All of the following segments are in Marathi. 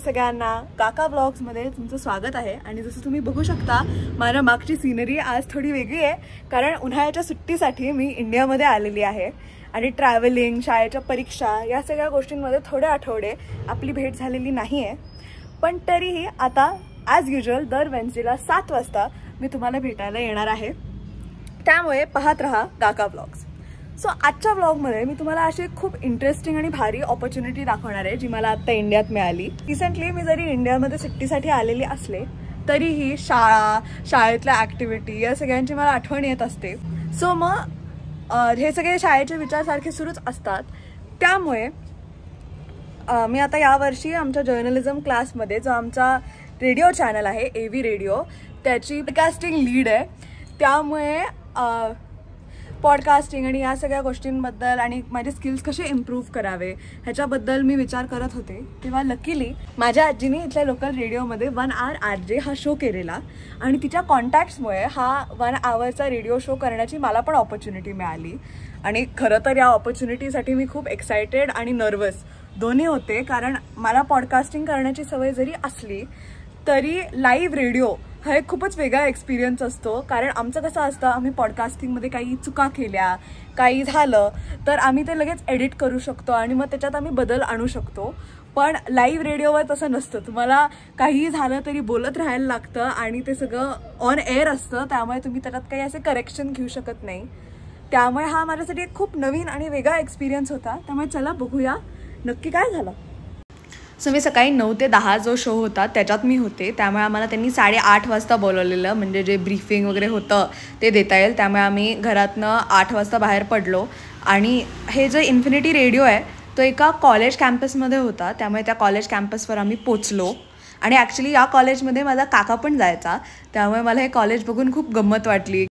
सगळ्यांना काका ब्लॉग्समध्ये तुमचं स्वागत आहे। आणि जसं तुम्ही बघू शकता माझ्या मागची सीनरी आज थोडी वेगळी आहे, कारण उन्हाळ्याच्या सुट्टीसाठी मी इंडियामध्ये आलेली आहे आणि ट्रॅव्हलिंग, शाळेच्या परीक्षा या सगळ्या गोष्टींमध्ये थोडे आठवडे आपली भेट झालेली नाही आहे। पण तरीही आता ॲज युजुअल दर वेन्सडेला 7 वाजता मी तुम्हाला भेटायला येणार आहे, त्यामुळे पाहत रहा काका ब्लॉग्स। सो आजच्या ब्लॉगमध्ये मी तुम्हाला अशी खूप इंटरेस्टिंग आणि भारी ऑपॉर्च्युनिटी दाखवणार आहे जी मला आता इंडियात मिळाली। रिसेंटली मी जरी इंडियामध्ये सुट्टीसाठी आलेली असले तरीही शाळेतल्या ॲक्टिव्हिटी या सगळ्यांची मला आठवण येत असते। सो मग हे सगळे शाळेचे विचार सारखे सुरूच असतात, त्यामुळे मी आता यावर्षी आमच्या जर्नलिझम क्लासमध्ये जो आमचा रेडिओ चॅनल आहे AV रेडिओ त्याची पॉडकास्टिंग लीड आहे, त्यामुळे पॉडकास्टिंग आणि या सगळ्या गोष्टींबद्दल आणि माझे स्किल्स कसे इम्प्रूव्ह करावे ह्याच्याबद्दल मी विचार करत होते। तेव्हा लकीली माझ्या आजीने इथल्या लोकल रेडिओमध्ये 1 आवर RJ हा शो केलेला आणि तिच्या कॉन्टॅक्ट्समुळे हा 1 आवरचा रेडिओ शो करण्याची मला पण ऑपॉर्च्युनिटी मिळाली। आणि खरं तर या ऑपॉर्च्युनिटीसाठी मी खूप एक्सायटेड आणि नर्वस दोन्ही होते, कारण मला पॉडकास्टिंग करण्याची सवय जरी असली तरी लाईव्ह रेडिओ हा एक खूपच वेगळा एक्सपिरियन्स असतो। कारण आमचं कसं असतं, आम्ही पॉडकास्टिंगमध्ये काही चुका केल्या, काही झालं तर आम्ही ते लगेच एडिट करू शकतो आणि मग त्याच्यात आम्ही बदल आणू शकतो। पण लाईव्ह रेडिओवर तसं नसतं, तुम्हाला काहीही झालं तरी बोलत राहायला लागतं आणि ते सगळं ऑन एअर असतं, त्यामुळे तुम्ही त्याच्यात काही असे करेक्शन घेऊ शकत नाही। त्यामुळे हा माझ्यासाठी एक खूप नवीन आणि वेगळा एक्सपिरियन्स होता। त्यामुळे चला बघूया नक्की काय झालं। सो मी सकाळी 9 ते 10 जो शो होता त्याच्यात मी होते, त्यामुळे आम्हाला त्यांनी 8:30 वाजता बोलवलेलं, म्हणजे जे ब्रीफिंग वगैरे होतं ते देता येईल। त्यामुळे आम्ही घरातनं 8 वाजता बाहेर पडलो आणि हे जो इन्फिनिटी रेडिओ आहे तो एका कॉलेज कॅम्पसमध्ये होता, त्यामुळे त्या कॉलेज कॅम्पसवर आम्ही पोचलो। आणि ॲक्च्युली या कॉलेजमध्ये माझा काका पण जायचा, त्यामुळे मला हे कॉलेज बघून खूप गंमत वाटली।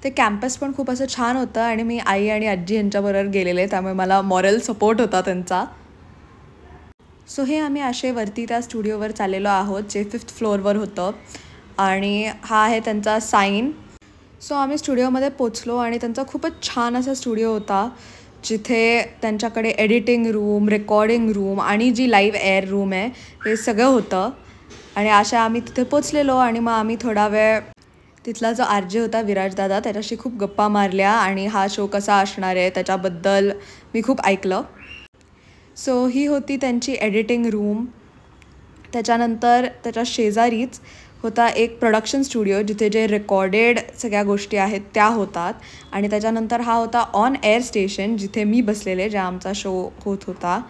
ते कॅम्पस पण खूप असं छान होतं आणि मी आई आणि आजी यांच्याबरोबर गेलेले, त्यामुळे मला मॉरल सपोर्ट होता त्यांचा। सो हे आम्ही असे वरती त्या स्टुडिओवर चाललेलो आहोत जे 5th फ्लोअरवर होतं आणि हा आहे त्यांचा साईन। सो आम्ही स्टुडिओमध्ये पोचलो आणि त्यांचा खूपच छान असा स्टुडिओ होता, जिथे त्यांच्याकडे एडिटिंग रूम, रेकॉर्डिंग रूम आणि जी लाईव्ह एअर रूम आहे हे सगळं होतं। आणि अशा आम्ही तिथे पोचलेलो आणि मग आम्ही थोडा वेळ तिथला जो RJ होता विराज दादा त्याच्याशी खूप गप्पा मारल्या आणि हा शो कसा असणार आहे त्याच्याबद्दल मी खूप ऐकलं। सो ही होती त्यांची एडिटिंग रूम। त्याच्यानंतर त्याच्या शेजारीच होता एक प्रोडक्शन स्टुडिओ जिथे जे रेकॉर्डेड सगळ्या गोष्टी आहेत त्या होतात। आणि त्याच्यानंतर हा होता ऑन एअर स्टेशन जिथे मी बसलेले, ज्या आमचा शो होत होता।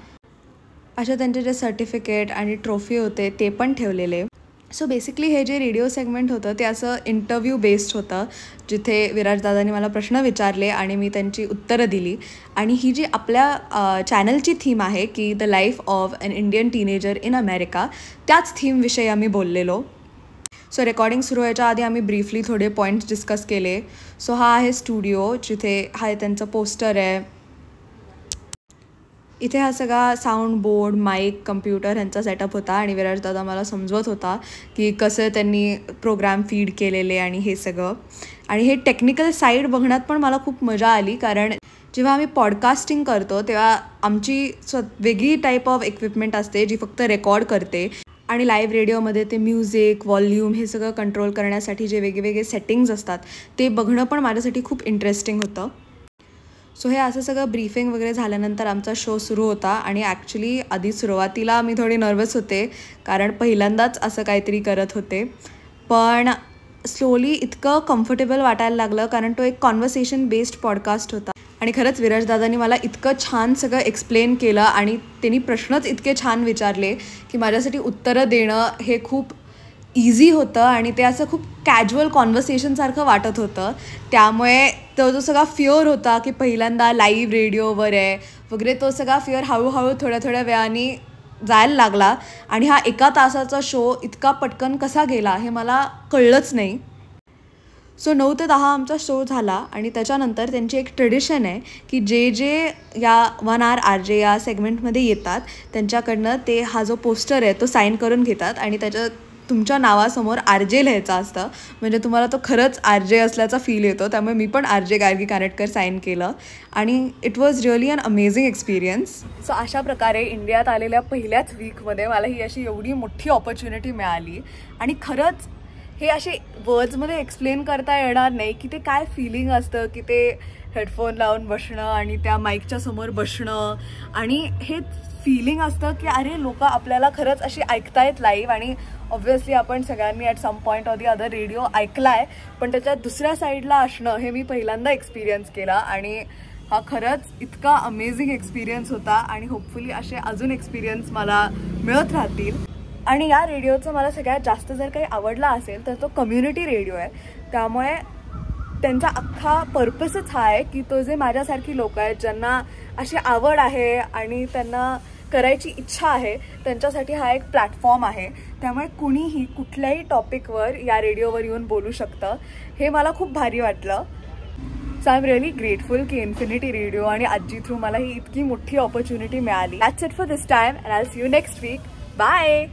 अशा त्यांचे जे सर्टिफिकेट आणि ट्रॉफी होते ते पण ठेवलेले। सो बेसिकली हे जे रेडिओ सेगमेंट होतं ते असं इंटरव्ह्यू बेस्ड होतं, जिथे विराजदादांनी मला प्रश्न विचारले आणि मी त्यांची उत्तरं दिली। आणि ही जी आपल्या चॅनलची थीम आहे की the life of an Indian teenager in America, त्याच थीमविषयी आम्ही बोललेलो। सो रेकॉर्डिंग सुरू व्हायच्या आधी आम्ही ब्रीफली थोडे पॉईंट्स डिस्कस केले। सो हा आहे स्टुडिओ, जिथे हा त्यांचं पोस्टर आहे। इथे हा सगळा साऊंड बोर्ड, माईक, कम्प्युटर ह्यांचा सेटअप होता आणि विराजदादा मला समजवत होता की कसं त्यांनी प्रोग्राम फीड केलेले आणि हे सगळं। आणि हे टेक्निकल साईड बघण्यात पण मला खूप मजा आली, कारण जेव्हा आम्ही पॉडकास्टिंग करतो तेव्हा आमची वेगळी टाईप ऑफ इक्विपमेंट असते जी फक्त रेकॉर्ड करते, आणि लाईव्ह रेडिओमध्ये ते म्युझिक, व्हॉल्यूम हे सगळं कंट्रोल करण्यासाठी जे वेगवेगळे सेटिंग्ज असतात ते बघणं पण माझ्यासाठी खूप इंटरेस्टिंग होतं। सो हे असं सगळं ब्रीफिंग वगैरे झाल्यानंतर आमचा शो सुरू होता। आणि ॲक्च्युली आधी सुरुवातीला मी थोडी नर्वस होते, कारण पहिल्यांदाच असं काहीतरी करत होते, पण स्लोली इतकं कम्फर्टेबल वाटायला लागलं, कारण तो एक कॉन्व्हर्सेशन बेस्ड पॉडकास्ट होता। आणि खरंच विराजदादांनी मला इतकं छान सगळं एक्सप्लेन केलं आणि त्यांनी प्रश्नच इतके छान विचारले की माझ्यासाठी उत्तरं देणं हे खूप इझी होतं आणि ते असं खूप कॅज्युअल कॉन्व्हर्सेशनसारखं वाटत होतं। त्यामुळे तो जो सगळा फिअर होता की पहिल्यांदा लाईव्ह रेडिओवर आहे वगैरे, तो सगळा फिअर हळूहळू थोड्या वेळाने जायला लागला। आणि हा 1 तासाचा शो इतका पटकन कसा गेला हे मला कळलंच नाही। सो 9 ते 10 आमचा शो झाला आणि त्याच्यानंतर त्यांची एक ट्रेडिशन आहे की जे या 1 आवर RJ या सेगमेंटमध्ये येतात त्यांच्याकडनं ते हा जो पोस्टर आहे तो साईन करून घेतात आणि त्याच्या तुमच्या नावासमोर RJ लिहायचं असतं, म्हणजे तुम्हाला तो खरंच RJ असल्याचा फील येतो. त्यामुळे मी पण RJ गार्गी कानेटकर साईन केलं आणि it was really an amazing experience. So अशा प्रकारे इंडियात आलेल्या पहिल्याच वीकमध्ये मला ही अशी एवढी मोठी ऑपॉर्च्युनिटी मिळाली आणि खरंच हे असे वर्ड्समध्ये एक्सप्लेन करता येणार नाही की ते काय फिलिंग असतं, की ते हेडफोन लावून बसणं आणि त्या माईकच्या समोर बसणं आणि हे फिलिंग असतं की अरे लोक आपल्याला खरंच अशी ऐकतायत लाईव्ह. आणि ऑब्व्हियसली आपण सगळ्यांनी at some point or the other radio ऐकलाय, पण त्याच्या दुसऱ्या साईडला असणं हे मी पहिल्यांदा एक्सपिरियन्स केला आणि हा खरंच इतका अमेझिंग एक्सपिरियन्स होता. आणि होपफुली असे अजून एक्सपिरियन्स मला मिळत राहतील. आणि या रेडिओचं मला सगळ्यात जास्त जर काही आवडला असेल तर तो कम्युनिटी रेडिओ आहे. त्यामुळे त्यांचा अख्खा पर्पसच हा आहे की तो जे माझ्यासारखी लोक आहेत ज्यांना अशी आवड आहे आणि त्यांना करायची इच्छा आहे त्यांच्यासाठी हा एक प्लॅटफॉर्म आहे. त्यामुळे कुणीही कुठल्याही टॉपिकवर या रेडिओवर येऊन बोलू शकतं. हे मला खूप भारी वाटलं. So I am really grateful की इन्फिनिटी रेडिओ आणि आजी थ्रू मला ही इतकी मोठी ऑपॉर्च्युनिटी मिळाली. That's it for this time and I will see you next week. Bye.